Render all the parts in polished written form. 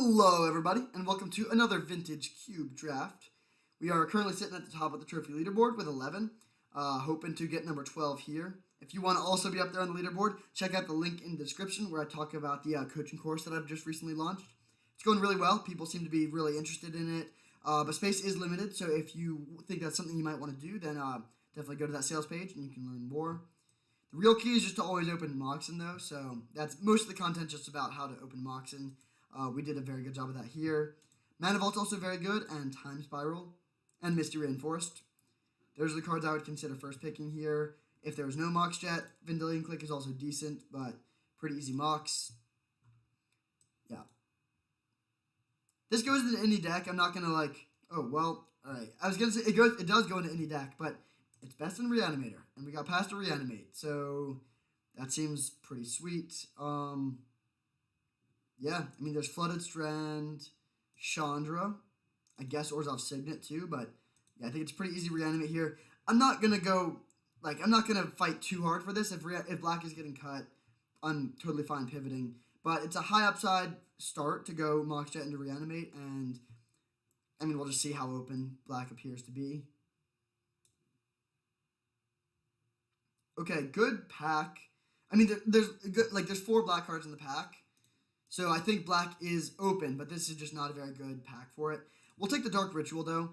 Hello, everybody, and welcome to another Vintage Cube Draft. We are currently sitting at the top of the trophy leaderboard with 11, hoping to get number 12 here. If you want to also be up there on the leaderboard, check out the link in the description where I talk about the coaching course that I've just recently launched. It's going really well. People seem to be really interested in it, but space is limited, so if you think that's something you might want to do, then definitely go to that sales page and you can learn more. The real key is just to always open Moxen, though, so that's most of the content just about how to open Moxen. We did a very good job of that here. Mana Vault's also very good, and Time Spiral, and Misty Rainforest. Those are the cards I would consider first picking here. If there was no Mox yet, Vendilion Click is also decent, but pretty easy Mox. Yeah. This goes into any deck. I'm not going to alright. I was going to say, it does go into any deck, but it's best in Reanimator, and we got past to Reanimate, so that seems pretty sweet. Yeah, I mean, there's Flooded Strand, Chandra, I guess Orzhov's Signet too, but yeah, I think it's pretty easy to Reanimate here. I'm not going to fight too hard for this. If Black is getting cut, I'm totally fine pivoting, but it's a high upside start to go Mox Jet into Reanimate, and I mean, we'll just see how open Black appears to be. Okay, good pack. I mean, there's 4 black cards in the pack. So I think Black is open, but this is just not a very good pack for it. We'll take the Dark Ritual, though.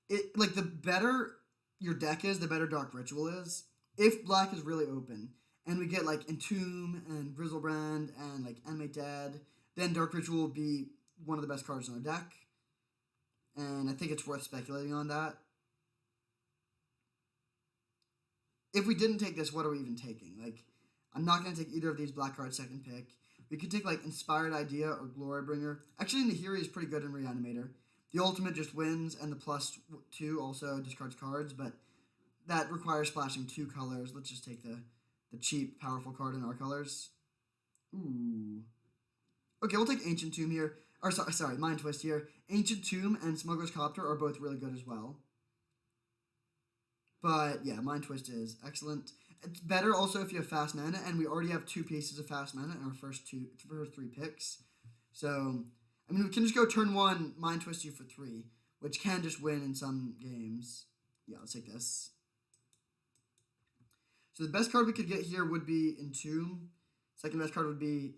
The better your deck is, the better Dark Ritual is. If Black is really open, and we get, Entomb and Grizzlebrand and, Animate Dead, then Dark Ritual will be one of the best cards in our deck. And I think it's worth speculating on that. If we didn't take this, what are we even taking? I'm not going to take either of these black cards second pick. We could take, Inspired Idea or Glorybringer. Actually, Nahiri is pretty good in Reanimator. The ultimate just wins, and the +2 also discards cards, but that requires splashing 2 colors. Let's just take the cheap, powerful card in our colors. Ooh. Okay, we'll take Ancient Tomb here. Or, sorry, Mind Twist here. Ancient Tomb and Smuggler's Copter are both really good as well. But, yeah, Mind Twist is excellent. It's better also if you have fast mana, and we already have 2 pieces of fast mana in our first 3 picks. So, I mean, we can just go turn 1, Mind Twist you for 3, which can just win in some games. Yeah, let's take this. So the best card we could get here would be Entomb. Second best card would be,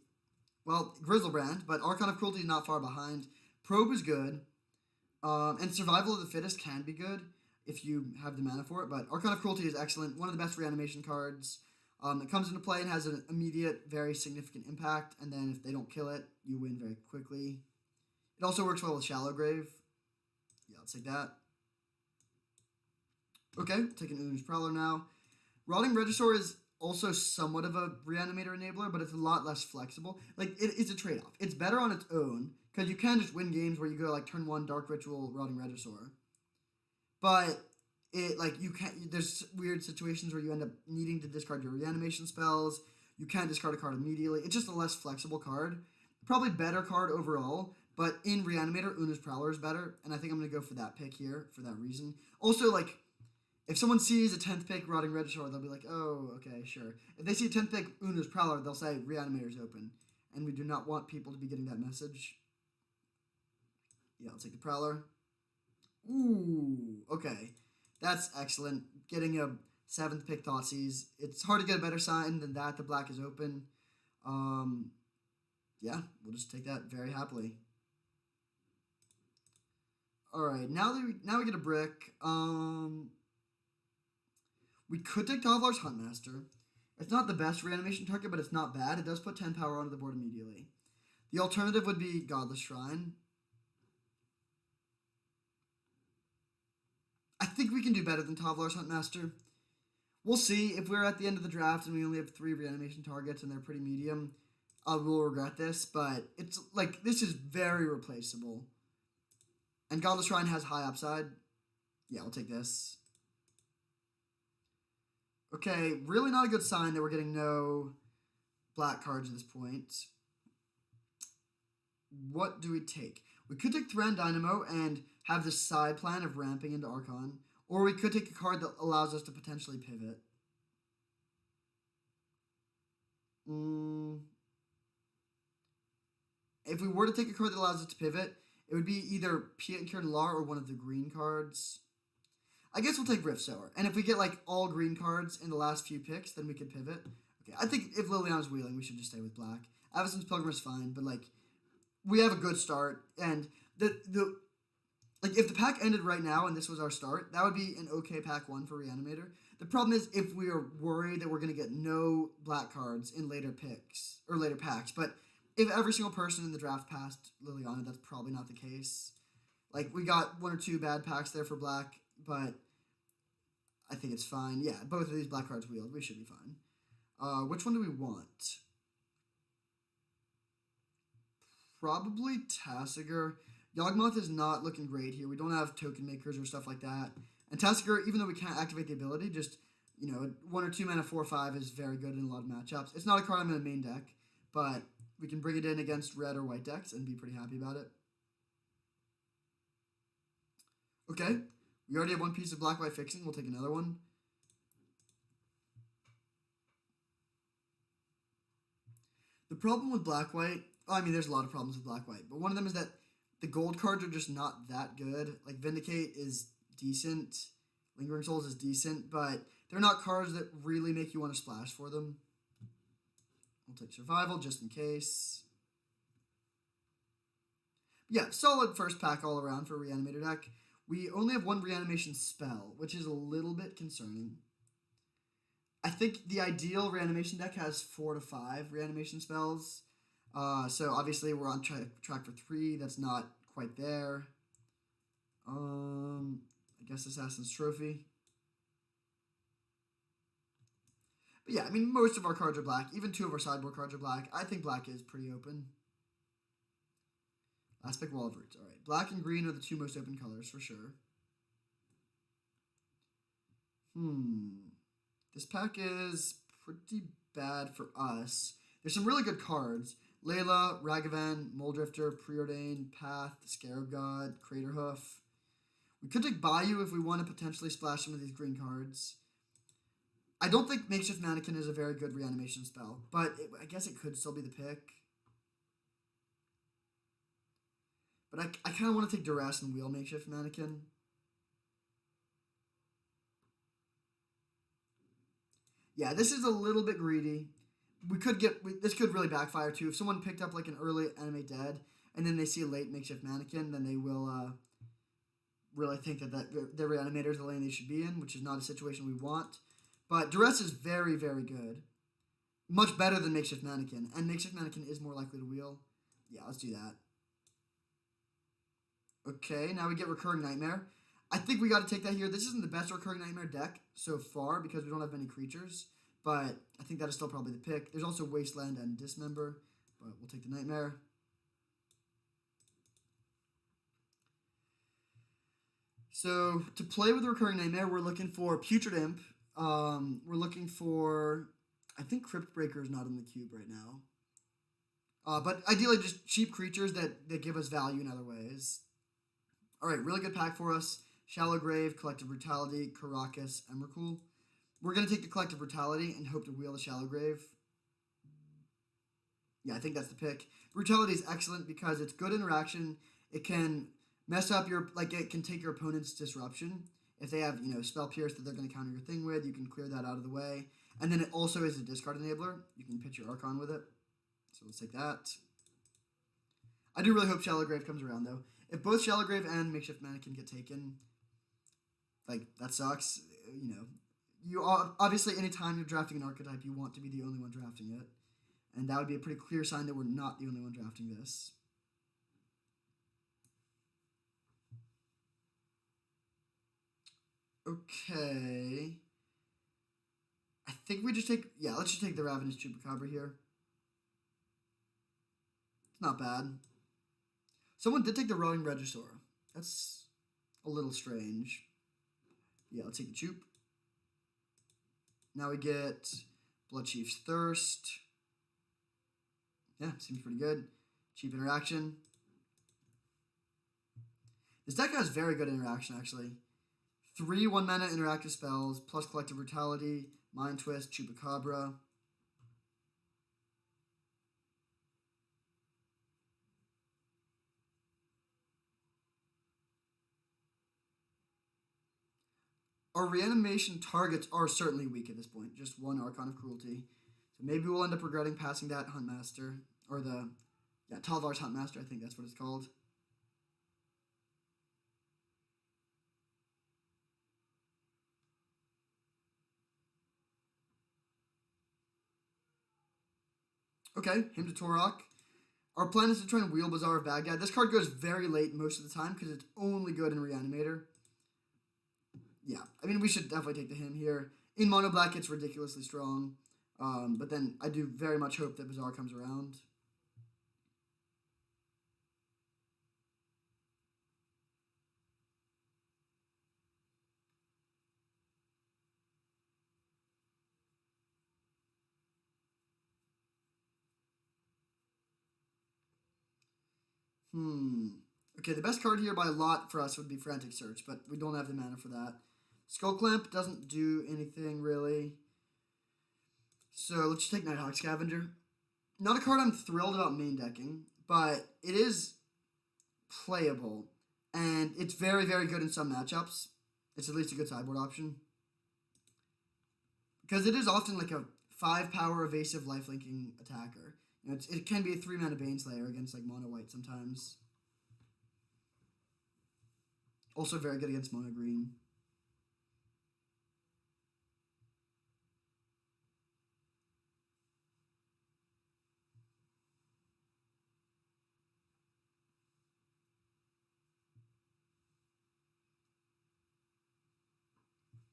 well, Grizzlebrand, but Archon of Cruelty is not far behind. Probe is good, and Survival of the Fittest can be good if you have the mana for it, but Archon of Cruelty is excellent, one of the best reanimation cards. It comes into play and has an immediate, very significant impact, and then if they don't kill it, you win very quickly. It also works well with Shallow Grave. Yeah, let's take that. Okay, taking Unu's Prowler now. Rotting Regisaur is also somewhat of a Reanimator enabler, but it's a lot less flexible. It's a trade-off. It's better on its own, because you can just win games where you go, turn 1, Dark Ritual, Rotting Regisaur. But there's weird situations where you end up needing to discard your reanimation spells. You can't discard a card immediately. It's just a less flexible card. Probably better card overall, but in Reanimator, Unu's Prowler is better, and I think I'm going to go for that pick here for that reason. Also, if someone sees a 10th pick Rotting Regisaur, they'll be like, oh, okay, sure. If they see a 10th pick Unu's Prowler, they'll say Reanimator's open, and we do not want people to be getting that message. Yeah, I'll take the Prowler. Ooh, okay. That's excellent. Getting a 7th pick Thoughtseize. It's hard to get a better sign than that. The black is open. Yeah, we'll just take that very happily. Alright, now we get a brick. We could take Tavlar's Huntmaster. It's not the best reanimation target, but it's not bad. It does put 10 power onto the board immediately. The alternative would be Godless Shrine. I think we can do better than Tavlar's Huntmaster. We'll see. If we're at the end of the draft and we only have 3 reanimation targets and they're pretty medium, we'll regret this. But it's this is very replaceable. And Godless Shrine has high upside. Yeah, we'll take this. Okay, really not a good sign that we're getting no black cards at this point. What do we take? We could take Thran Dynamo and have the side plan of ramping into Archon, or we could take a card that allows us to potentially pivot. If we were to take a card that allows us to pivot, it would be either Piet and Kieran or one of the green cards. I guess we'll take Rift Sower. And if we get like all green cards in the last few picks, then we could pivot. Okay, I think if Liliana's wheeling, we should just stay with black. Avacyn's Pilgrim is fine, but like we have a good start, and the like if the pack ended right now and this was our start, that would be an okay pack 1 for Reanimator. The problem is if we are worried that we're going to get no black cards in later picks or later packs, but if every single person in the draft passed Liliana, that's probably not the case. Like we got 1 or 2 bad packs there for black, but I think it's fine. Yeah, both of these black cards wheeled. We should be fine. Which one do we want? Probably Tasigur. Yawgmoth is not looking great here. We don't have token makers or stuff like that. And Tasigur, even though we can't activate the ability, just, 1 or 2 mana 4/5 is very good in a lot of matchups. It's not a card I'm in the main deck, but we can bring it in against red or white decks and be pretty happy about it. Okay, we already have 1 piece of black-white fixing. We'll take another one. The problem with black-white, there's a lot of problems with black-white, but one of them is that the gold cards are just not that good. Like, Vindicate is decent, Lingering Souls is decent, but they're not cards that really make you want to splash for them. We'll take Survival just in case. Yeah, solid first pack all around for a Reanimator deck. We only have 1 reanimation spell, which is a little bit concerning. I think the ideal reanimation deck has 4 to 5 reanimation spells. So obviously we're on track for 3. That's not quite there. I guess Assassin's Trophy. But yeah, most of our cards are black. Even 2 of our sideboard cards are black. I think black is pretty open. Last pick, Wall of Roots. All right, black and green are the 2 most open colors for sure. This pack is pretty bad for us. There's some really good cards. Layla, Ragavan, Moldrifter, Preordained, Path, Scarab God, Craterhoof. We could take Bayou if we want to potentially splash some of these green cards. I don't think Makeshift Mannequin is a very good reanimation spell, but I guess it could still be the pick. But I kind of want to take Duress and wheel Makeshift Mannequin. Yeah, this is a little bit greedy. This could really backfire too. If someone picked up like an early Animate Dead and then they see a late Makeshift Mannequin, then they will really think that their Reanimator is the lane they should be in, which is not a situation we want. But Duress is very, very good. Much better than Makeshift Mannequin. And Makeshift Mannequin is more likely to wheel. Yeah, let's do that. Okay, now we get Recurring Nightmare. I think we got to take that here. This isn't the best Recurring Nightmare deck so far because we don't have many creatures. But I think that is still probably the pick. There's also Wasteland and Dismember, but we'll take the Nightmare. So to play with the Recurring Nightmare, we're looking for Putrid Imp. We're looking for, I think Crypt Breaker is not in the cube right now. But ideally just cheap creatures that give us value in other ways. All right, really good pack for us. Shallow Grave, Collective Brutality, Karakas, Emrakul. We're going to take the Collective Brutality and hope to wheel the Shallow Grave. Yeah, I think that's the pick. Brutality is excellent because it's good interaction. It can mess up it can take your opponent's disruption. If they have, Spell Pierce that they're going to counter your thing with, you can clear that out of the way. And then it also is a discard enabler. You can pitch your Archon with it. So let's take that. I do really hope Shallow Grave comes around, though. If both Shallow Grave and Makeshift Mannequin get taken, that sucks. You obviously, anytime you're drafting an archetype, you want to be the only one drafting it. And that would be a pretty clear sign that we're not the only one drafting this. Okay. I think we just take... Yeah, let's just take the Ravenous Chupacabra here. It's not bad. Someone did take the Rowing Regisaur. That's a little strange. Yeah, let's take the Chup. Now we get Bloodchief's Thirst. Yeah, seems pretty good. Cheap interaction. This deck has very good interaction, actually. 3 1-mana interactive spells, plus Collective Brutality, Mind Twist, Chupacabra. Our reanimation targets are certainly weak at this point. Just one Archon of Cruelty. So maybe we'll end up regretting passing that Huntmaster. Or the... Yeah, Talvar's Huntmaster, I think that's what it's called. Okay, him to Torok. Our plan is to try and wheel Bazaar of Baghdad. This card goes very late most of the time because it's only good in Reanimator. Yeah, I mean, we should definitely take the him here. In Mono Black, it's ridiculously strong. But then I do very much hope that Bazaar comes around. Okay, the best card here by a lot for us would be Frantic Search, but we don't have the mana for that. Skull Clamp doesn't do anything, really. So let's just take Nighthawk Scavenger. Not a card I'm thrilled about main decking, but it is playable. And it's very, very good in some matchups. It's at least a good sideboard option. Because it is often like a 5-power evasive lifelinking attacker. You know, it can be a 3-mana Baneslayer against like mono white sometimes. Also very good against mono green.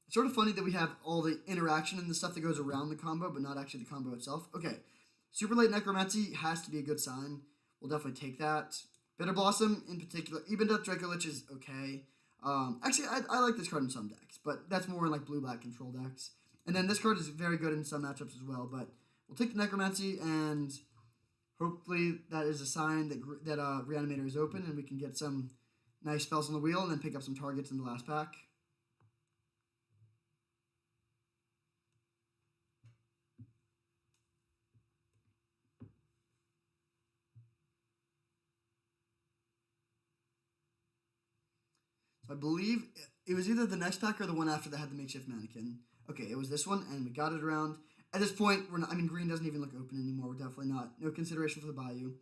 It's sort of funny that we have all the interaction and the stuff that goes around the combo, but not actually the combo itself. Okay, Super Late Necromancy has to be a good sign. We'll definitely take that. Bitter Blossom in particular. Even Death Draco Lich is okay. Actually, I like this card in some decks, but that's more in like blue-black control decks. And then this card is very good in some matchups as well, but we'll take the Necromancy, and hopefully that is a sign that Reanimator is open, and we can get some nice spells on the wheel, and then pick up some targets in the last pack. So I believe it was either the next pack or the one after that had the makeshift mannequin. Okay, it was this one, and we got it around. At this point, we're not. I mean, green doesn't even look open anymore. We're definitely not. No consideration for the Bayou.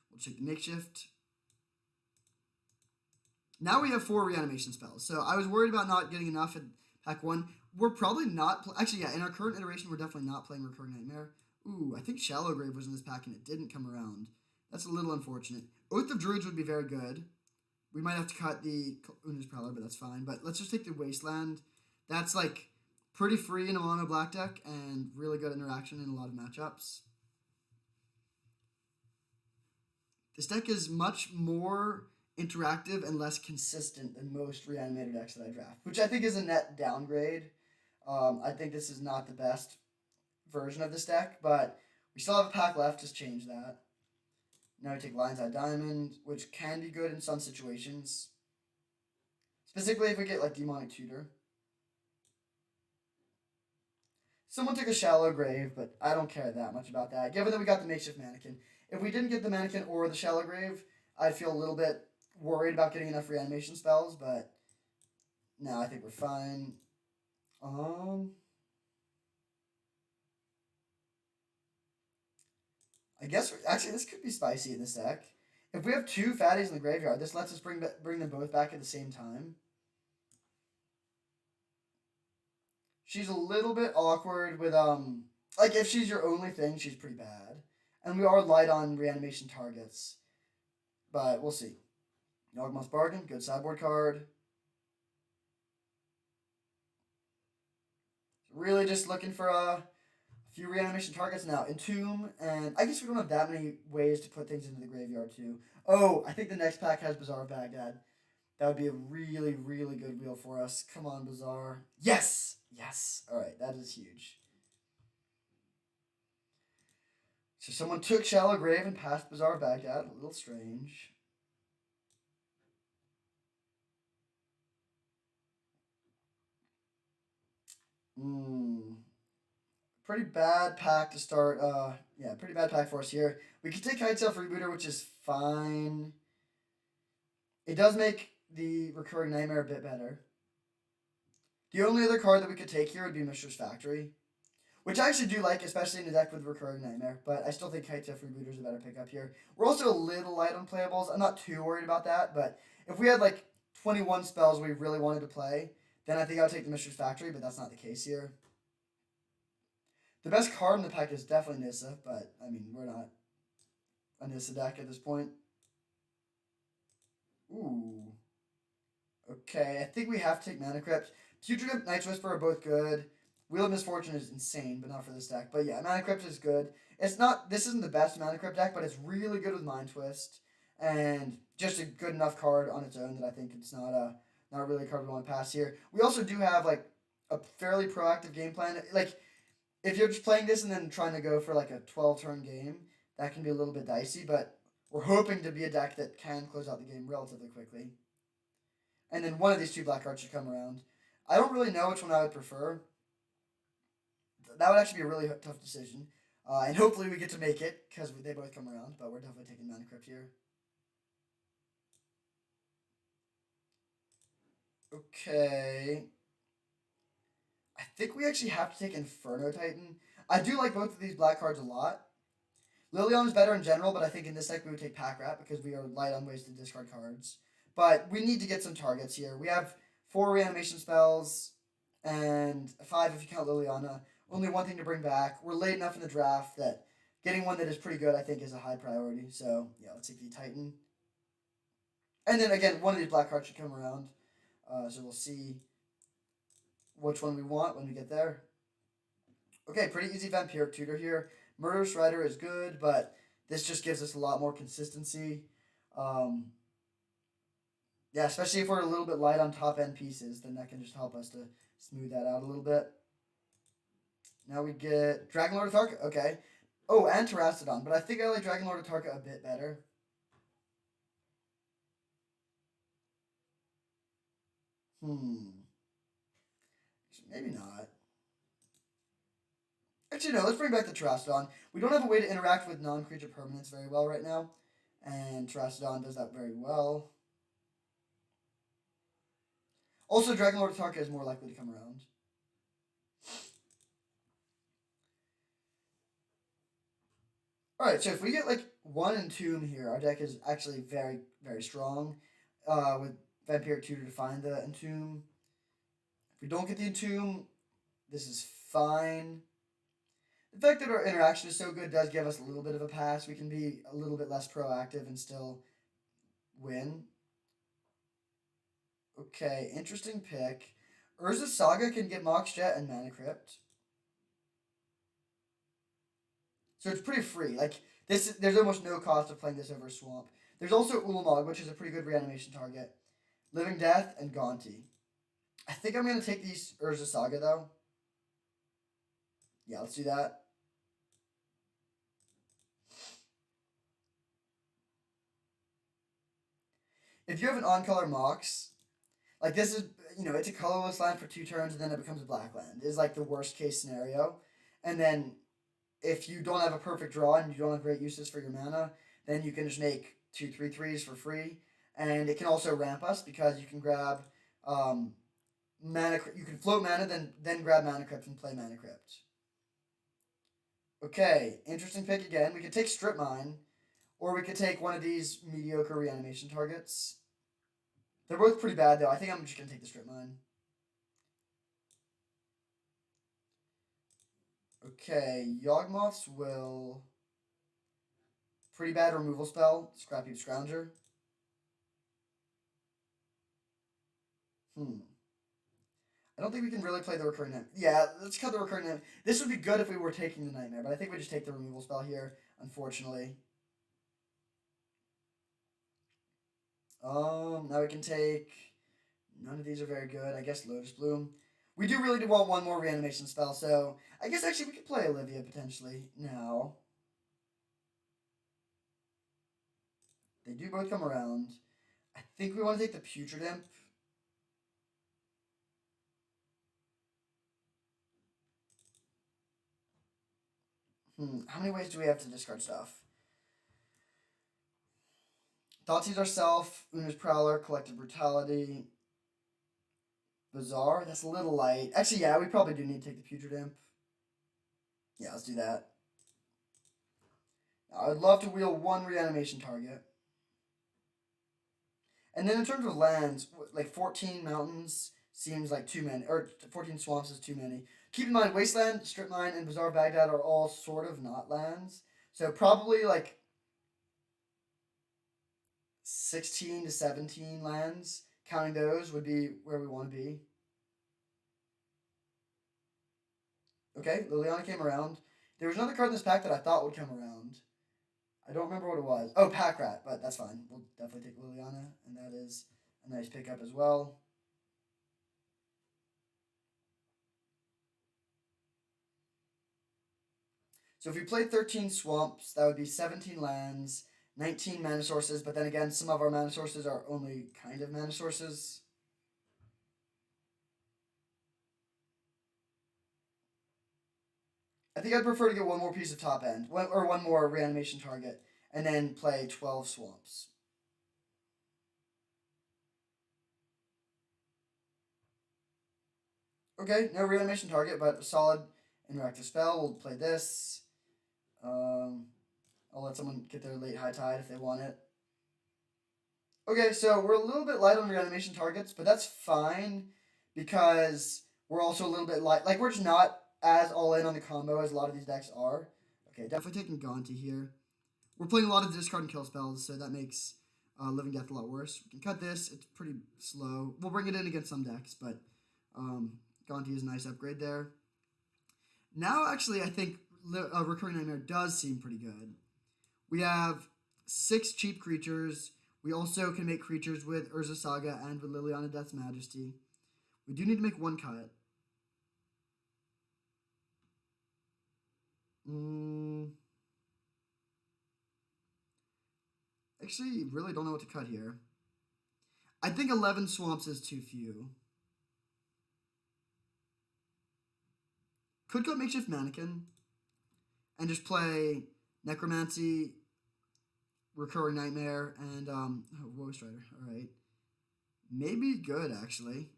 We'll take the makeshift. Now we have 4 reanimation spells. So I was worried about not getting enough in pack 1. We're probably not. Actually, yeah, in our current iteration, we're definitely not playing Recurring Nightmare. Ooh, I think Shallow Grave was in this pack, and it didn't come around. That's a little unfortunate. Oath of Druids would be very good. We might have to cut the Una's Prowler, but that's fine. But let's just take the Wasteland. That's like pretty free in a mono black deck and really good interaction in a lot of matchups. This deck is much more interactive and less consistent than most Reanimator decks that I draft, which I think is a net downgrade. I think this is not the best version of this deck, but we still have a pack left to change that. Now we take Lion's Eye Diamond, which can be good in some situations. Specifically if we get like Demonic Tutor. Someone took a Shallow Grave, but I don't care that much about that, given that we got the Makeshift Mannequin. If we didn't get the Mannequin or the Shallow Grave, I'd feel a little bit worried about getting enough reanimation spells, but no, I think we're fine. I guess, actually, this could be spicy in this deck. If we have 2 fatties in the graveyard, this lets us bring them both back at the same time. She's a little bit awkward with, like, if she's your only thing, she's pretty bad. And we are light on reanimation targets. But we'll see. Yawgmoth's Bargain, good sideboard card. Really just looking for a few reanimation targets now. Entomb, and I guess we don't have that many ways to put things into the graveyard too. Oh, I think the next pack has Bazaar of Baghdad. That would be a really, really good wheel for us. Come on, Bazaar. Yes! Yes! Alright, that is huge. So someone took Shallow Grave and passed Bazaar of Baghdad. A little strange. Pretty bad pack to start. Yeah, pretty bad pack for us here. We could take Kitesail Freebooter, which is fine. It does make the Recurring Nightmare a bit better. The only other card that we could take here would be Mishra's Factory, which I actually do like, especially in a deck with Recurring Nightmare, but I still think Kite Freebooter is a better pickup here. We're also a little light on playables. I'm not too worried about that, but if we had like 21 spells we really wanted to play, then I think I would take the Mishra's Factory, but that's not the case here. The best card in the pack is definitely Nissa, but I mean, we're not a Nissa deck at this point. Ooh. Okay, I think we have to take Mana Crypt. Putrid and Night's Whisper are both good. Wheel of Misfortune is insane, but not for this deck. But yeah, Mana Crypt is good. It's not, this isn't the best Mana Crypt deck, but it's really good with Mind Twist. And just a good enough card on its own that I think it's not really a card we want to pass here. We also do have like a fairly proactive game plan. Like, if you're just playing this and then trying to go for like a 12-turn game, that can be a little bit dicey, but we're hoping to be a deck that can close out the game relatively quickly. And then one of these two black cards should come around. I don't really know which one I would prefer. That would actually be a really tough decision. And hopefully we get to make it, because they both come around, but we're definitely taking Mana Crypt here. Okay. I think we actually have to take Inferno Titan. I do like both of these black cards a lot. Lilion is better in general, but I think in this deck we would take Pack Rat because we are light on ways to discard cards. But we need to get some targets here. We have 4 reanimation spells and 5 if you count Liliana. Only one thing to bring back. We're late enough in the draft that getting one that is pretty good I think is a high priority. So yeah, let's take the Titan. And then again, one of these black cards should come around. So we'll see which one we want when we get there. Okay, pretty easy Vampiric Tutor here. Murderous Rider is good, but this just gives us a lot more consistency. Yeah, especially if we're a little bit light on top end pieces, then that can just help us to smooth that out a little bit. Now we get Dragonlord Atarka. Okay. Oh, and Terastodon, but I think I like Dragonlord Atarka a bit better. Maybe not. Actually, no, let's bring back the Terastodon. We don't have a way to interact with non-creature permanents very well right now, and Terastodon does that very well. Also, Dragonlord Atarka is more likely to come around. Alright, so if we get like 1 Entomb here, our deck is actually very, very strong. With Vampiric Tutor to find the Entomb. If we don't get the Entomb, this is fine. The fact that our interaction is so good does give us a little bit of a pass. We can be a little bit less proactive and still win. Okay, interesting pick. Urza Saga can get Mox Jet and Mana Crypt. So it's pretty free. Like this, there's almost no cost of playing this over Swamp. There's also Ulamog, which is a pretty good reanimation target. Living Death and Gaunty. I think I'm gonna take these Urza Saga though. Yeah, let's do that. If you have an on-color Mox, like this is, it's a colorless land for 2 turns and then it becomes a black land. Is like the worst case scenario. And then if you don't have a perfect draw and you don't have great uses for your mana, then you can just make 2 3/3s for free. And it can also ramp us because you can grab mana. You can float mana, then grab Mana Crypt and play Mana Crypt. Okay, interesting pick again. We could take Strip Mine, or we could take one of these mediocre reanimation targets. They're both pretty bad though. I think I'm just gonna take the Strip Mine. Okay, Yawgmoths will... Pretty bad removal spell, Scrappy Scrounger. I don't think we can really play the Recurring Nightmare. Yeah, let's cut the Recurring Nightmare. This would be good if we were taking the Nightmare, but I think we just take the removal spell here, unfortunately. Now we can take... None of these are very good. I guess Lotus Bloom. We do really want one more reanimation spell, so I guess actually we could play Olivia potentially now. They do both come around. I think we want to take the Putrid Imp. How many ways do we have to discard stuff? Thoughtseize Ourself, Una's Prowler, Collective Brutality. Bizarre? That's a little light. Actually, yeah, we probably do need to take the Putrid Imp. Yeah, let's do that. I would love to wheel one reanimation target. And then in terms of lands, like 14 mountains seems like too many, or 14 swamps is too many. Keep in mind, Wasteland, Strip Mine, and Bazaar Baghdad are all sort of not lands. So probably like 16 to 17 lands, counting those, would be where we want to be. Okay, Liliana came around. There was another card in this pack that I thought would come around. I don't remember what it was. Oh, Pack Rat, but that's fine. We'll definitely take Liliana, and that is a nice pickup as well. So if we play 13 swamps, that would be 17 lands, 19 mana sources, but then again, some of our mana sources are only kind of mana sources. I think I'd prefer to get one more piece of top end, or one more reanimation target, and then play 12 swamps. Okay, no reanimation target, but a solid interactive spell. We'll play this. I'll let someone get their late high tide if they want it. Okay, so we're a little bit light on reanimation targets, but that's fine because we're also a little bit light. Like, we're just not as all in on the combo as a lot of these decks are. Okay, definitely taking Gonti here. We're playing a lot of discard and kill spells, so that makes Living Death a lot worse. We can cut this. It's pretty slow. We'll bring it in against some decks, but Gonti is a nice upgrade there. Now, actually, I think Recurring Nightmare does seem pretty good. We have 6 cheap creatures. We also can make creatures with Urza Saga and with Liliana Death's Majesty. We do need to make one cut. Actually, really don't know what to cut here. I think 11 swamps is too few. Could cut Makeshift Mannequin and just play Necromancy, Recurring Nightmare, and Woe Strider. Alright. Maybe good, actually.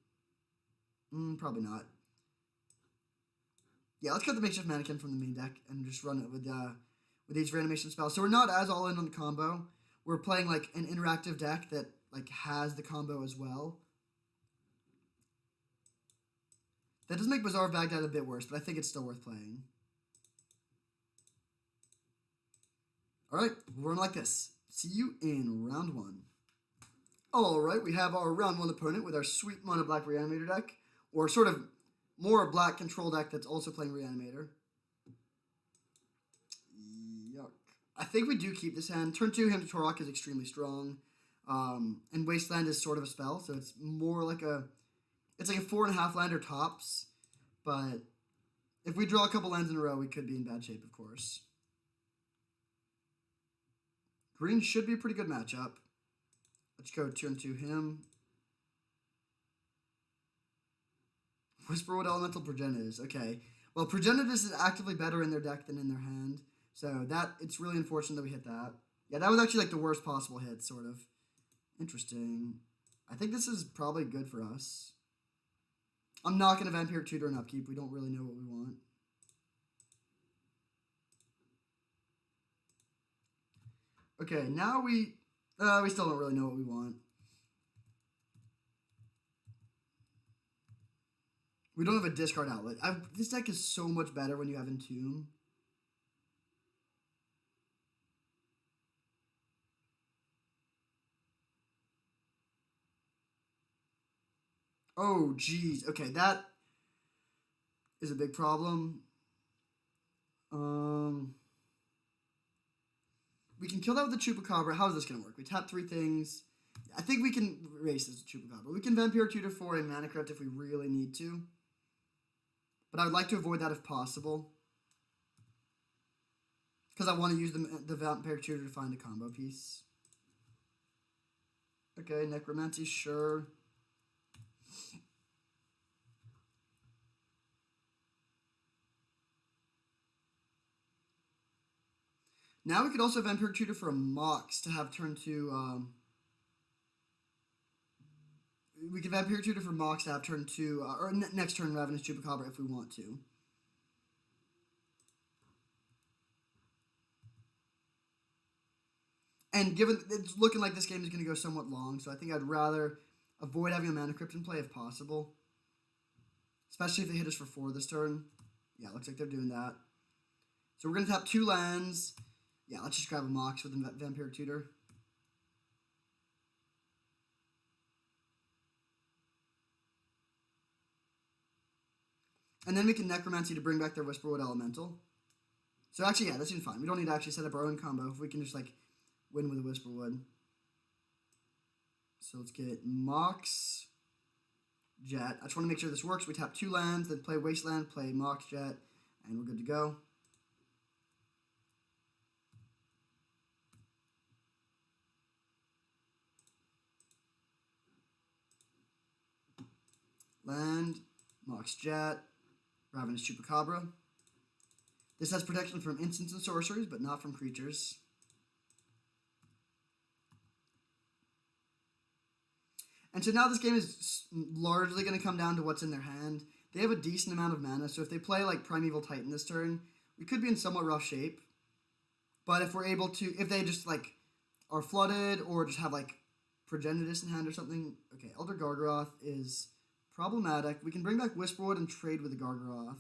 Probably not. Yeah, let's cut the Makeshift Mannequin from the main deck and just run it with these reanimation spells. So we're not as all in on the combo. We're playing like an interactive deck that like has the combo as well. That does make Bazaar of Baghdad a bit worse, but I think it's still worth playing. Alright, we'll run like this. See you in round 1. Alright, we have our round 1 opponent with our sweet Mono Black Reanimator deck, or sort of more black control deck that's also playing Reanimator. Yuck. I think we do keep this hand. Turn 2, Hymn to Torok is extremely strong. And Wasteland is sort of a spell, so it's more like a... It's like a 4.5 lander tops, but if we draw a couple lands in a row, we could be in bad shape, of course. Green should be a pretty good matchup. Let's go turn 2 him. Whisperwood Elemental Progenitus. Okay. Well, Progenitus is actively better in their deck than in their hand, so that it's really unfortunate that we hit that. Yeah, that was actually like the worst possible hit, sort of. Interesting. I think this is probably good for us. I'm not going to Vampiric Tutor and upkeep. We don't really know what we want. Okay, now we still don't really know what we want. We don't have a discard outlet. This deck is so much better when you have Entomb. Oh, geez. Okay, that is a big problem. We can kill that with the Chupacabra. How is this going to work? We tap 3 things. I think we can race this with Chupacabra. We can Vampire Tutor for a Mana Crypt if we really need to. But I would like to avoid that if possible. Because I want to use the Vampire Tutor to find a combo piece. Okay, Necromancy, sure. Now we could also Vampire Tutor for a Mox to have turn 2. we can Vampiric Tutor for Mox to have turn 2, or next turn Ravenous Chupacabra if we want to. And given it's looking like this game is going to go somewhat long, so I think I'd rather avoid having a Mana Crypt in play if possible. Especially if they hit us for 4 this turn. Yeah, looks like they're doing that. So we're going to tap 2 lands. Yeah, let's just grab a Mox with the Vampiric Tutor. And then we can Necromancy to bring back their Whisperwood Elemental. So actually, yeah, that seems fine. We don't need to actually set up our own combo if we can just, like, win with a Whisperwood. So let's get Mox Jet. I just want to make sure this works. We tap 2 lands, then play Wasteland, play Mox Jet, and we're good to go. Land, Mox Jet, Ravenous Chupacabra. This has protection from instants and sorceries, but not from creatures. And so now this game is largely going to come down to what's in their hand. They have a decent amount of mana, so if they play like Primeval Titan this turn, we could be in somewhat rough shape. But if we're able to, if they just like are flooded or just have like Progenitus in hand or something, okay, Elder Gargaroth is problematic. We can bring back Whisperwood and trade with the Gargaroth.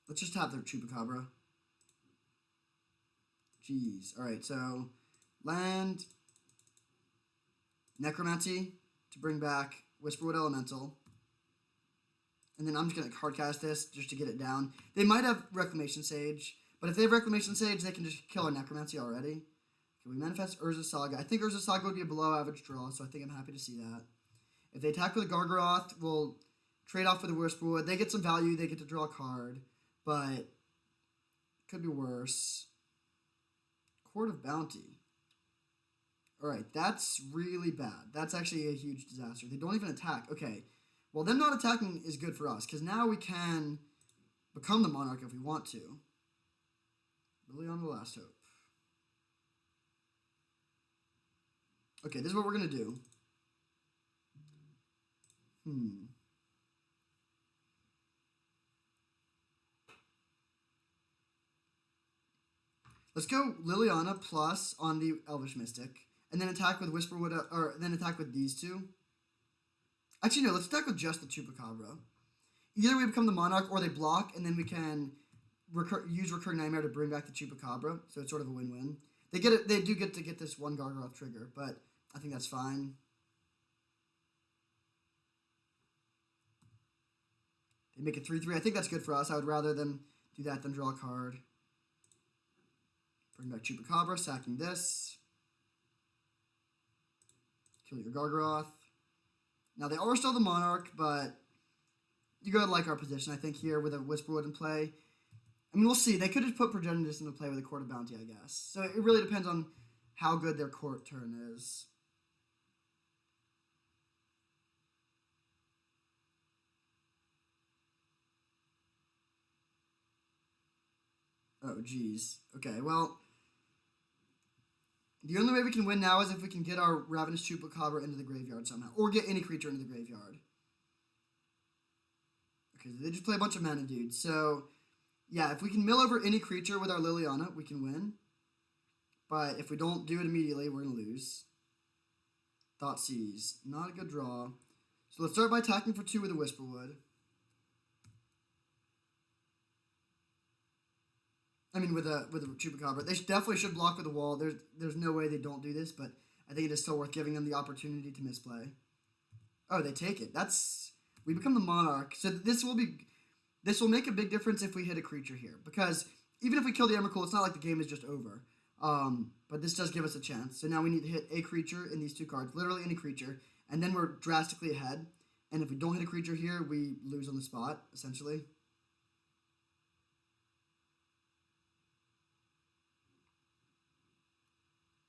Let's just tap their Chupacabra. Jeez. Alright, so land, Necromancy to bring back Whisperwood Elemental. And then I'm just going to card cast this just to get it down. They might have Reclamation Sage, but if they have Reclamation Sage, they can just kill our Necromancy already. Okay, we manifest Urza Saga. I think Urza Saga would be a below average draw, so I think I'm happy to see that. If they attack with a Gargaroth, we'll trade off with a Whisperwood. They get some value, they get to draw a card, but it could be worse. Court of Bounty. Alright, that's really bad. That's actually a huge disaster. They don't even attack. Okay, well, them not attacking is good for us, because now we can become the Monarch if we want to. Liliana the Last Hope. Okay, this is what we're going to do. Let's go Liliana plus on the Elvish Mystic, and then attack with Whisperwood, or then attack with these two. Actually, no, let's attack with just the Chupacabra. Either we become the Monarch, or they block, and then we can use Recurring Nightmare to bring back the Chupacabra, so it's sort of a win-win. They do get to get this one Gargaroth trigger, but I think that's fine. They make it 3/3. I think that's good for us. I would rather them do that than draw a card. Bring back Chupacabra, sacking this. Kill your Gargaroth. Now, they are still the Monarch, but you gotta like our position, I think, here with a Whisperwood in play. I mean, we'll see. They could just put Progenitus into play with a Court of Bounty, I guess. So it really depends on how good their court turn is. Oh, geez. Okay, well, the only way we can win now is if we can get our Ravenous Chupacabra into the graveyard somehow, or get any creature into the graveyard. Okay, they just play a bunch of mana dudes, so yeah, if we can mill over any creature with our Liliana, we can win. But if we don't do it immediately, we're going to lose. Thoughtseize. Not a good draw. So let's start by attacking for 2 with a Whisperwood. I mean, with a Chupacabra. They definitely should block with a wall. There's no way they don't do this, but I think it is still worth giving them the opportunity to misplay. Oh, they take it. We become the Monarch. So this will make a big difference if we hit a creature here, because even if we kill the Emrakul, it's not like the game is just over. But this does give us a chance. So now we need to hit a creature in these 2 cards, literally any creature, and then we're drastically ahead. And if we don't hit a creature here, we lose on the spot, essentially.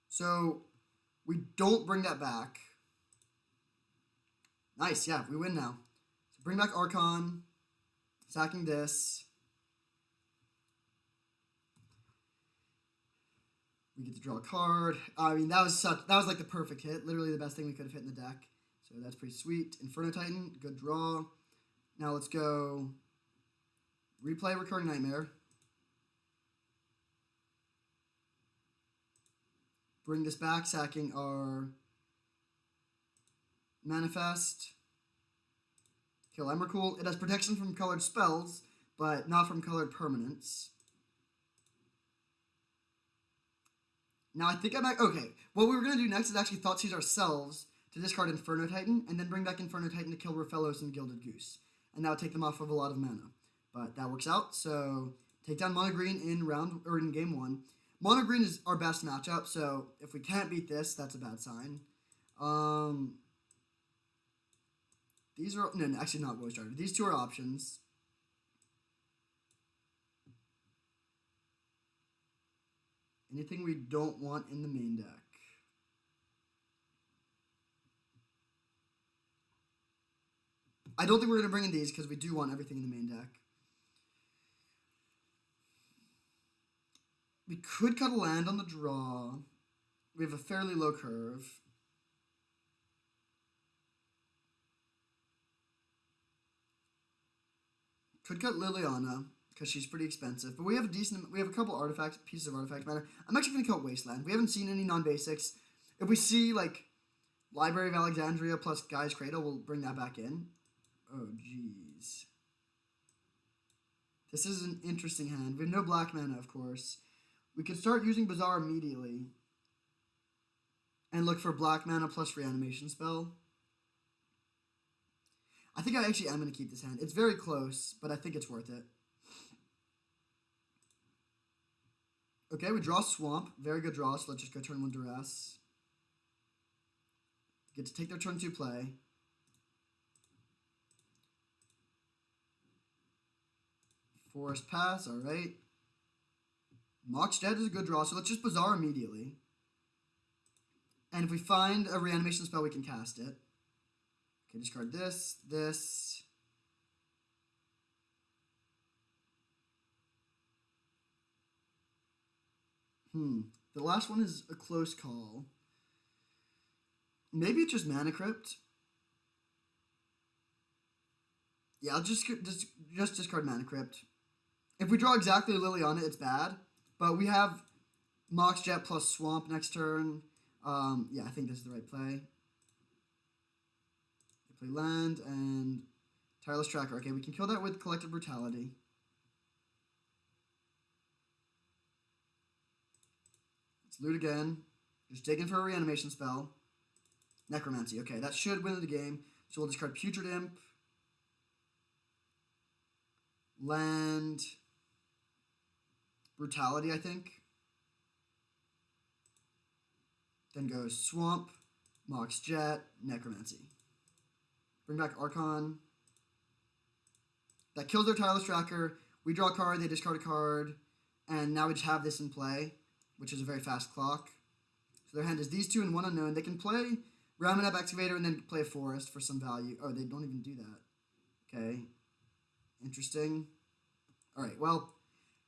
So we don't bring that back. Nice, yeah, we win now. So bring back Archon, sacking this. We get to draw a card. I mean, that was like the perfect hit. Literally the best thing we could have hit in the deck. So that's pretty sweet. Inferno Titan, good draw. Now let's go replay Recurring Nightmare. Bring this back, sacking our Manifest. Kill Emrakul. It has protection from colored spells, but not from colored permanents. Now I think okay. What we were going to do next is actually Thoughtseize ourselves to discard Inferno Titan, and then bring back Inferno Titan to kill Rofellos and Gilded Goose. And that would take them off of a lot of mana. But that works out, so take down Mono Green in game 1. Mono Green is our best matchup, so if we can't beat this, that's a bad sign. These are... No, actually not Voice Driver. These two are options. Anything we don't want in the main deck. I don't think we're going to bring in these because we do want everything in the main deck. We could cut a land on the draw. We have a fairly low curve. Could cut Liliana because she's pretty expensive, but we have a couple pieces of artifact matter. I'm actually going to cut Wasteland. We haven't seen any non-basics. If we see like Library of Alexandria plus Guy's Cradle, we'll bring that back in. Oh jeez. This is an interesting hand. We have no black mana, of course. We could start using Bazaar immediately and look for black mana plus reanimation spell. I think I actually am going to keep this hand. It's very close, but I think it's worth it. Okay, we draw Swamp. Very good draw, so let's just go turn 1 Duress. Get to take their turn 2 play. Forest Pass, alright. Mox Jet is a good draw, so let's just Bazaar immediately. And if we find a reanimation spell, we can cast it. Okay, discard this. The last one is a close call. Maybe it's just Mana Crypt. Yeah, I'll just discard Mana Crypt. If we draw exactly Liliana, it's bad. But we have Mox Jet plus Swamp next turn. Yeah, I think this is the right play. We play land and Tireless Tracker. Okay, we can kill that with Collective Brutality. Let's loot again. Just digging for a reanimation spell. Necromancy. Okay, that should win the game. So we'll discard Putrid Imp. Land. Brutality, I think. Then goes Swamp, Mox Jet, Necromancy. Bring back Archon. That kills their Tireless Tracker. We draw a card, they discard a card. And now we just have this in play, which is a very fast clock. So their hand is these two and one unknown. They can play Ramanap Excavator and then play a Forest for some value. Oh, they don't even do that. Okay. Interesting. Alright, well,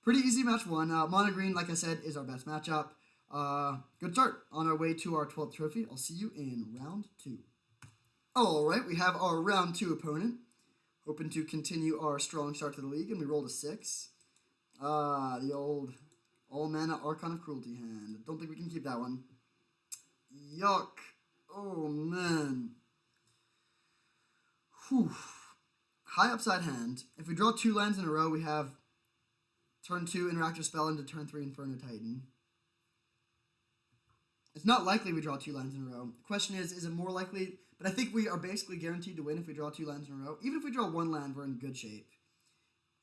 pretty easy match 1. Mono Green, like I said, is our best matchup. Good start on our way to our 12th trophy. I'll see you in round 2. Alright, we have our round 2 opponent. Hoping to continue our strong start to the league, and we rolled a 6. The old all-mana Archon of Cruelty hand. Don't think we can keep that one. Yuck. Oh, man. Whew. High upside hand. If we draw 2 lands in a row, we have turn 2 Interactive Spell into turn 3 Inferno Titan. It's not likely we draw 2 lands in a row. The question is it more likely? But I think we are basically guaranteed to win if we draw 2 lands in a row. Even if we draw 1 land, we're in good shape.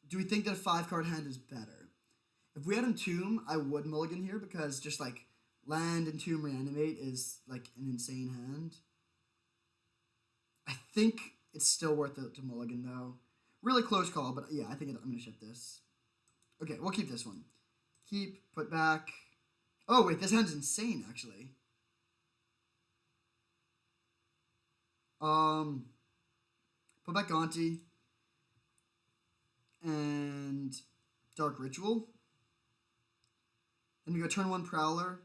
Do we think that a 5-card hand is better? If we had Entomb, I would mulligan here because just like land, Entomb, Reanimate is like an insane hand. I think it's still worth it to mulligan though. Really close call, but yeah, I think I'm going to ship this. Okay, we'll keep this one. Keep, put back. Oh wait, this hand's insane actually. Put back Gonti. And Dark Ritual. Then we go turn 1 Prowler.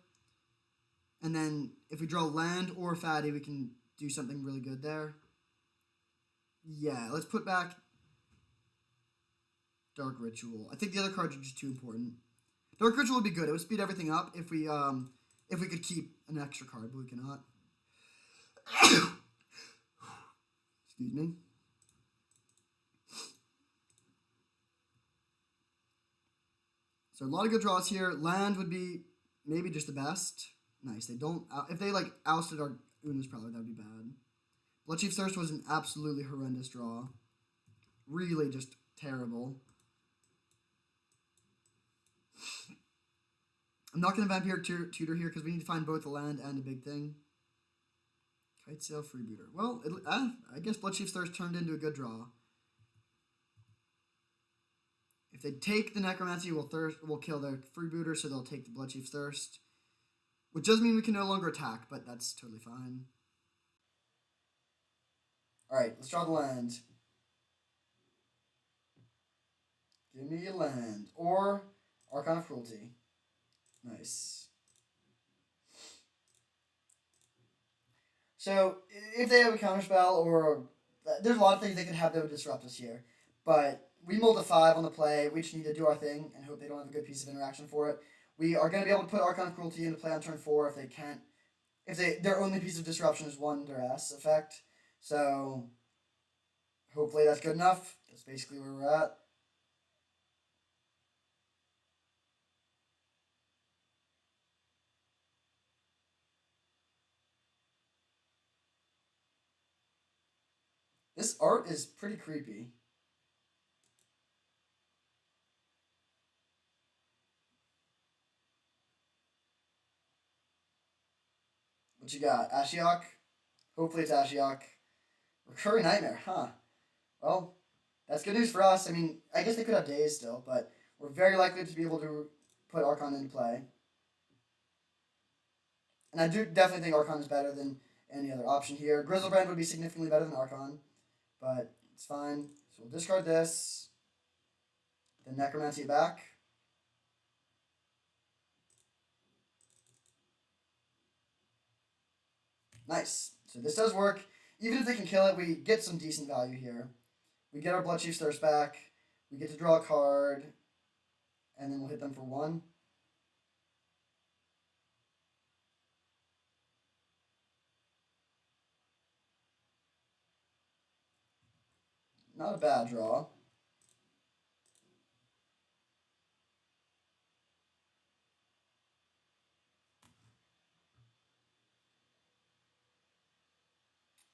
And then if we draw land or fatty, we can do something really good there. Yeah, let's put back Dark Ritual. I think the other cards are just too important. Dark Ritual would be good. It would speed everything up if we could keep an extra card, but we cannot. Excuse me. So a lot of good draws here. Land would be maybe just the best. Nice. They don't. If they like ousted our Una's Prowler, that would be bad. Bloodchief's Thirst was an absolutely horrendous draw. Really just terrible. I'm not going to Vampire Tutor here because we need to find both the land and a big thing. Kite Sail Freebooter. Well, I guess Bloodchief's Thirst turned into a good draw. If they take the Necromancy, we'll kill their Freebooter, so they'll take the Bloodchief's Thirst. Which does mean we can no longer attack, but that's totally fine. Alright, let's draw the land. Give me a land. Or Archon of Cruelty. Nice. So, if they have a counterspell, or there's a lot of things they could have that would disrupt us here. But we mulled a 5 on the play. We just need to do our thing and hope they don't have a good piece of interaction for it. We are going to be able to put Archon of Cruelty into play on turn 4 if they can't. If their only piece of disruption is 1 duress effect. So, hopefully that's good enough. That's basically where we're at. This art is pretty creepy. What you got? Ashiok? Hopefully it's Ashiok. Recurring Nightmare, huh? Well, that's good news for us. I mean, I guess they could have days still, but we're very likely to be able to put Archon into play. And I do definitely think Archon is better than any other option here. Grizzlebrand would be significantly better than Archon, but it's fine. So we'll discard this. Then Necromancy it back. Nice. So this does work. Even if they can kill it, we get some decent value here. We get our Bloodchief's Thirst back. We get to draw a card. And then we'll hit them for 1. Not a bad draw.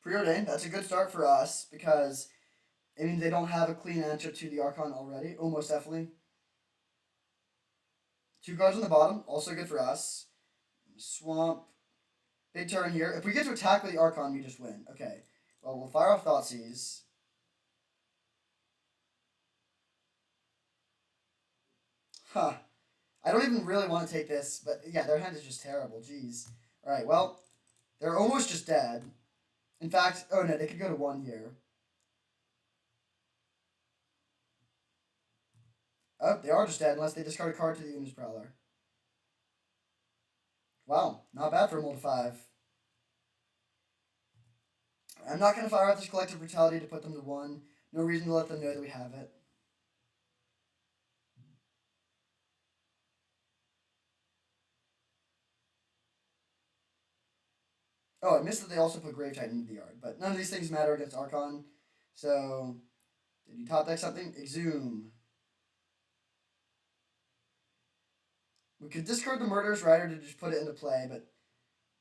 Preordained, that's a good start for us because it means they don't have a clean answer to the Archon already. Almost definitely. 2 cards on the bottom, also good for us. Swamp. Big turn here. If we get to attack with the Archon, we just win. Okay. Well, we'll fire off Thoughtseize. Huh. I don't even really want to take this, but yeah, their hand is just terrible. Jeez. Alright, well, they're almost just dead. In fact, oh no, they could go to 1 here. Oh, they are just dead unless they discard a card to the Una's Prowler. Wow, not bad for a mull to 5. I'm not going to fire out this Collective Brutality to put them to 1. No reason to let them know that we have it. Oh, I missed that they also put Grave Titan into the yard, but none of these things matter against Archon. So, did you top deck something? Exhume. We could discard the Murderous Rider to just put it into play, but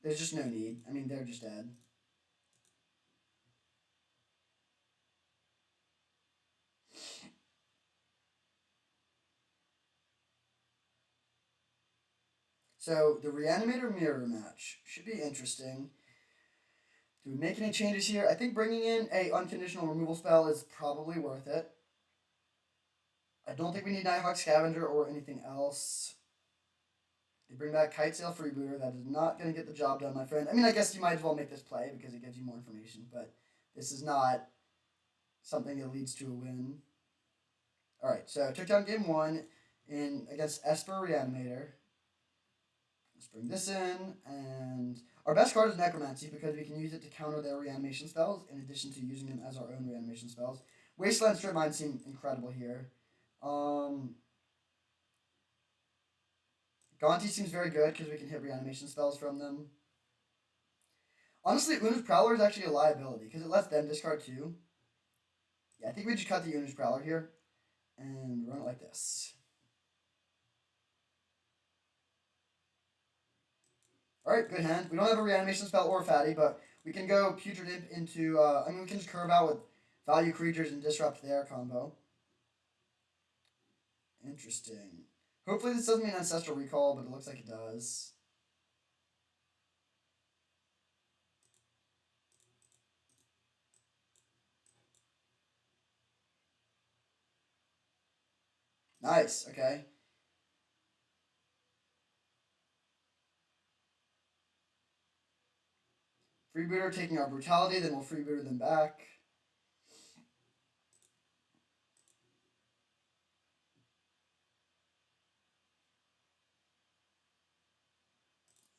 there's just no need. I mean, they're just dead. So, the Reanimator Mirror match should be interesting. Do we make any changes here? I think bringing in a unconditional removal spell is probably worth it. I don't think we need Nighthawk Scavenger or anything else. They bring back Kite Sail Freebooter. That is not going to get the job done, my friend. I mean, I guess you might as well make this play because it gives you more information, but this is not something that leads to a win. Alright, so took down game 1 against Esper Reanimator. Let's bring this in, and our best card is Necromancy because we can use it to counter their reanimation spells in addition to using them as our own reanimation spells. Wasteland Strip Mine seem incredible here. Gonti seems very good because we can hit reanimation spells from them. Honestly, Una's Prowler is actually a liability because it lets them discard too. Yeah, I think we just cut the Una's Prowler here and run it like this. Alright, good hand. We don't have a reanimation spell or fatty, but we can go Putrid Imp into, we can just curve out with value creatures and disrupt their combo. Interesting. Hopefully this doesn't mean Ancestral Recall, but it looks like it does. Nice, okay. Freebooter taking our Brutality, then we'll Freebooter them back.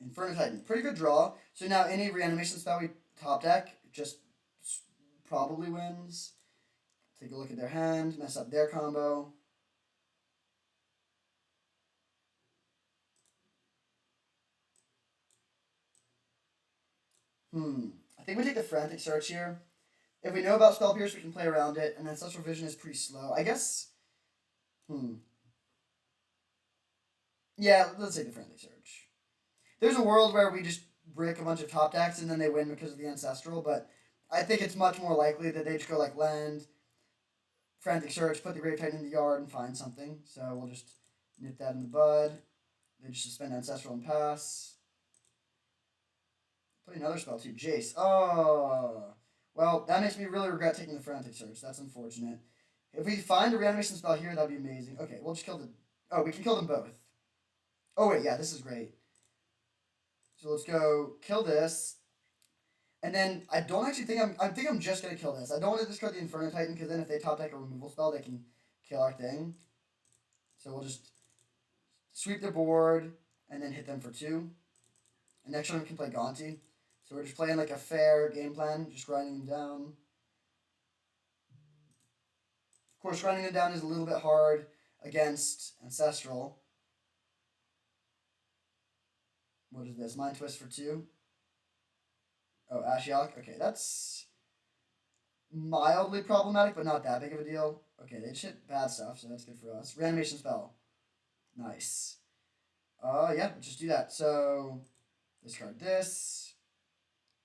Inferno Titan, pretty good draw. So now any reanimation spell we top deck just probably wins. Take a look at their hand, mess up their combo. I think we take the Frantic Search here. If we know about Spell Pierce, we can play around it, and Ancestral Vision is pretty slow. I guess. Yeah, let's take the Frantic Search. There's a world where we just brick a bunch of top decks and then they win because of the Ancestral, but I think it's much more likely that they just go like land, Frantic Search, put the Grave Titan in the yard, and find something. So we'll just nip that in the bud. They just suspend Ancestral and pass. Play another spell too. Jace. Oh. Well, that makes me really regret taking the Frantic Search. That's unfortunate. If we find a reanimation spell here, that'd be amazing. Okay, we'll just kill the... Oh, we can kill them both. Oh, wait, yeah, this is great. So let's go kill this. And then I don't actually think I'm just going to kill this. I don't want to discard the Inferno Titan because then if they top deck a removal spell, they can kill our thing. So we'll just sweep the board and then hit them for 2. And next turn we can play Gonti. So we're just playing like a fair game plan, just grinding them down. Of course, grinding them down is a little bit hard against Ancestral. What is this? Mind Twist for 2. Oh, Ashiok. Okay, that's mildly problematic, but not that big of a deal. Okay, they hit bad stuff, so that's good for us. Reanimation spell. Nice. Yeah, just do that. So, discard this.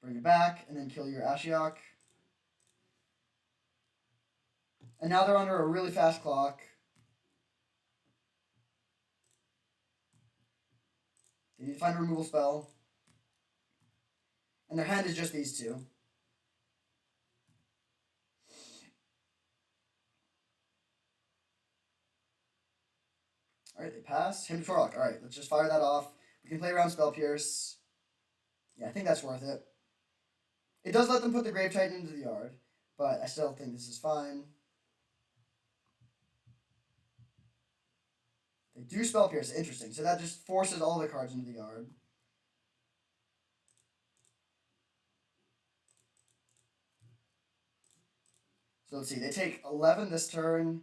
Bring it back, and then kill your Ashiok. And now they're under a really fast clock. They need to find a removal spell. And their hand is just these 2. Alright, they pass. Hymn to Torlock. Alright, let's just fire that off. We can play around Spell Pierce. Yeah, I think that's worth it. It does let them put the Grave Titan into the yard, but I still think this is fine. They do Spell Pierce. Interesting. So that just forces all the cards into the yard. So let's see. They take 11 this turn.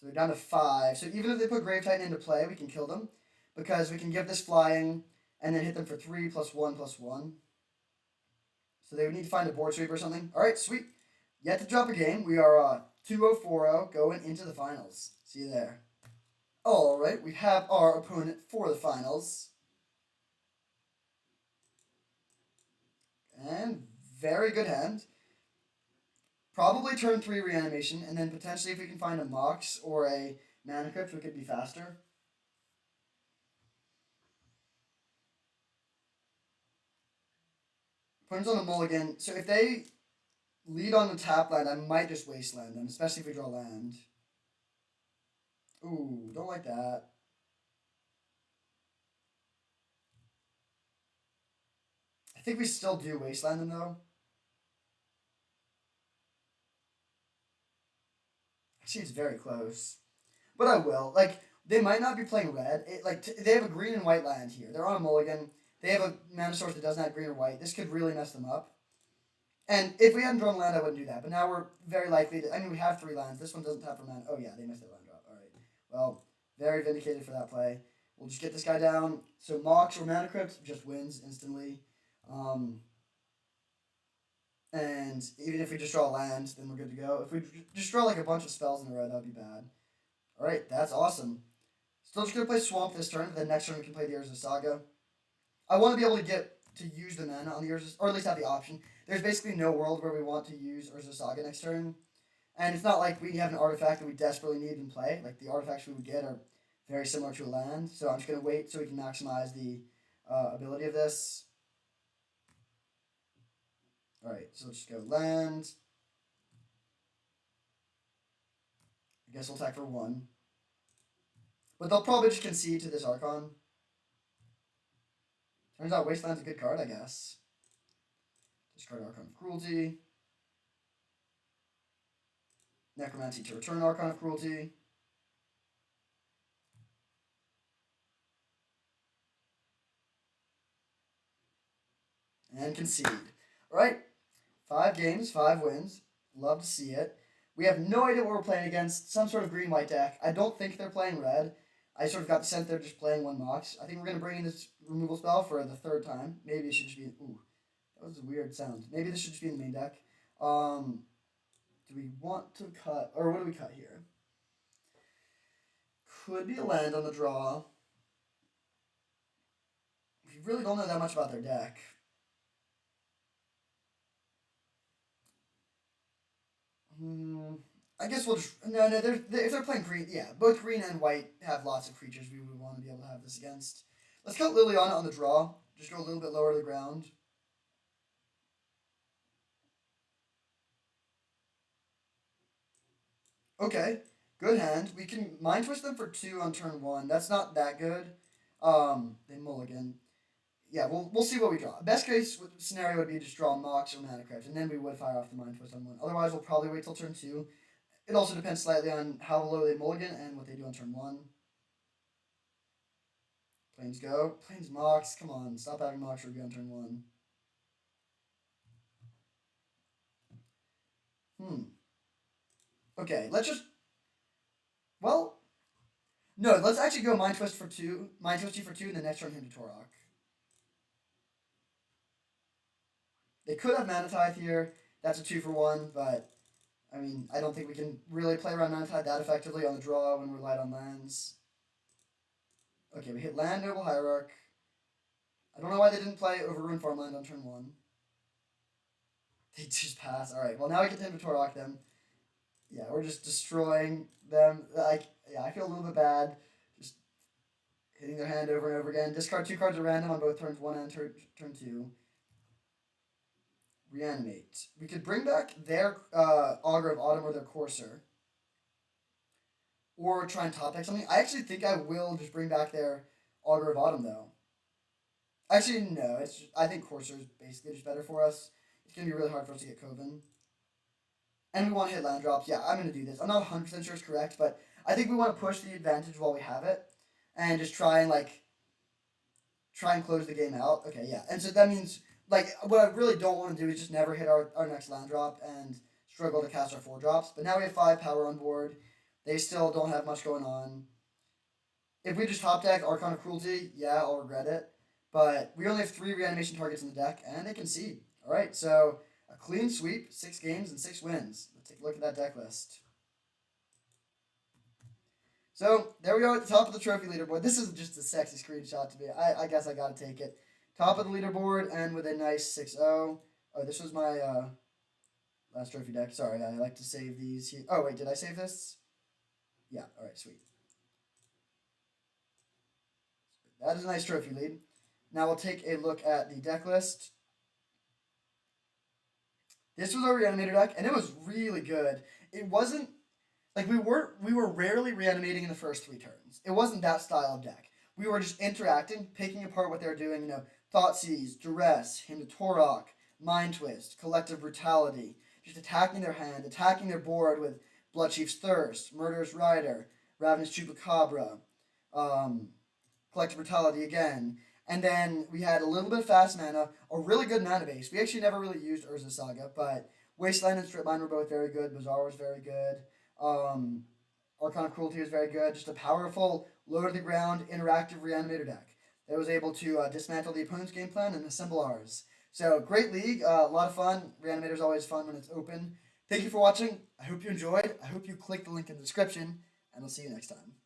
So they're down to 5. So even if they put Grave Titan into play, we can kill them. Because we can give this flying and then hit them for 3 + 1 + 1. So they would need to find a board sweep or something. Alright, sweet. Yet to drop a game. We are 2-0-4-0 going into the finals. See you there. Alright, we have our opponent for the finals. And very good hand. Probably turn 3 reanimation, and then potentially if we can find a Mox or a Mana Crypt, we could be faster. Opponent's on a mulligan, so if they lead on the tap land, I might just wasteland them, especially if we draw land. Ooh, don't like that. I think we still do wasteland them though. Actually, it's very close. But I will. Like, They might not be playing red. They have a green and white land here. They're on a mulligan. They have a mana source that doesn't have green or white. This could really mess them up. And if we hadn't drawn land, I wouldn't do that. But now we're very likely to. I mean, we have 3 lands. This one doesn't tap for mana. Oh, yeah, they missed their land drop. All right. Well, very vindicated for that play. We'll just get this guy down. So Mox or Mana Crypt just wins instantly. And even if we just draw land, then we're good to go. If we just draw like a bunch of spells in a row, that would be bad. All right, that's awesome. Still just going to play Swamp this turn, but then next turn we can play the Urza Saga. I want to be able to get to use the mana on the Urza, or at least have the option. There's basically no world where we want to use Urza Saga next turn. And it's not like we have an artifact that we desperately need in play. Like, the artifacts we would get are very similar to a land. So I'm just going to wait so we can maximize the ability of this. Alright, so let's just go land. I guess we'll attack for 1. But they'll probably just concede to this Archon. Turns out Wasteland's a good card, I guess. Discard Archon of Cruelty. Necromancy to return Archon of Cruelty. And concede. Alright. 5 games, 5 wins. Love to see it. We have no idea what we're playing against. Some sort of green-white deck. I don't think they're playing red. I sort of got the sense they're just playing 1 Mox. I think we're going to bring in this removal spell for the 3rd time. Maybe it should just be... Ooh, that was a weird sound. Maybe this should just be in the main deck. Do we want to cut... Or what do we cut here? Could be a land on the draw. We really don't know that much about their deck. I guess we'll just... No, if they're playing green... Yeah, both green and white have lots of creatures we would want to be able to have this against. Let's cut Liliana on the draw. Just go a little bit lower to the ground. Okay, good hand. We can Mind Twist them for 2 on turn 1. That's not that good. They mulligan. Yeah, we'll see what we draw. Best case scenario would be just draw Mox or Mana Crypt, and then we would fire off the Mind Twist on 1. Otherwise, we'll probably wait till turn 2. It also depends slightly on how low they mulligan and what they do on turn 1. Plains go. Plains Mox. Come on, stop having Mox or go on turn 1. Okay, let's just... Well... No, let's actually go Mind Twist for 2. Mind Twist you for 2, and the next turn him to Torok. They could have Mana Tithe here. That's a 2 for 1, but... I mean, I don't think we can really play around Mana Tithe that effectively on the draw when we're light on lands. Okay, we hit Land Noble Hierarch. I don't know why they didn't play Overrun Farmland on turn 1. They just pass. Alright, well now we get to him to Torok them. Yeah, we're just destroying them. I feel a little bit bad. Just hitting their hand over and over again. Discard 2 cards at random on both turns 1 and turn 2. Reanimate. We could bring back their Augur of Autumn or their Courser. Or try and top deck something. I actually think I will just bring back their Augur of Autumn, though. Actually, no. I think Courser is basically just better for us. It's going to be really hard for us to get Coven. And we want to hit land drops. Yeah, I'm going to do this. I'm not 100% sure it's correct, but I think we want to push the advantage while we have it. And just try and close the game out. Okay, yeah. And so that means... what I really don't want to do is just never hit our next land drop and struggle to cast our 4 drops. But now we have 5 power on board. They still don't have much going on. If we just top deck Archon of Cruelty, yeah, I'll regret it. But we only have 3 reanimation targets in the deck, and they concede. Alright, so a clean sweep, 6 games and 6 wins. Let's take a look at that deck list. So, there we are at the top of the trophy leaderboard. This is just a sexy screenshot to me. I guess I gotta take it. Top of the leaderboard and with a nice 6-0. Oh, this was my last trophy deck. Sorry, I like to save these here. Oh, wait, did I save this? Yeah, alright, sweet. That is a nice trophy lead. Now we'll take a look at the deck list. This was our reanimator deck, and it was really good. It wasn't... we were rarely reanimating in the first 3 turns. It wasn't that style of deck. We were just interacting, picking apart what they were doing, Thoughtseize, Duress, Hymn to Torok, Mind Twist, Collective Brutality, just attacking their hand, attacking their board with Bloodchief's Thirst, Murderous Rider, Ravenous Chupacabra, Collective Brutality again. And then we had a little bit of fast mana, a really good mana base. We actually never really used Urza Saga, but Wasteland and Stripmine were both very good. Bazaar was very good. Um, Archon of Cruelty was very good. Just a powerful, low to the ground, interactive Reanimator deck that was able to dismantle the opponent's game plan and assemble ours. So, great league, a lot of fun. Reanimator's always fun when it's open. Thank you for watching. I hope you enjoyed. I hope you click the link in the description, and I'll see you next time.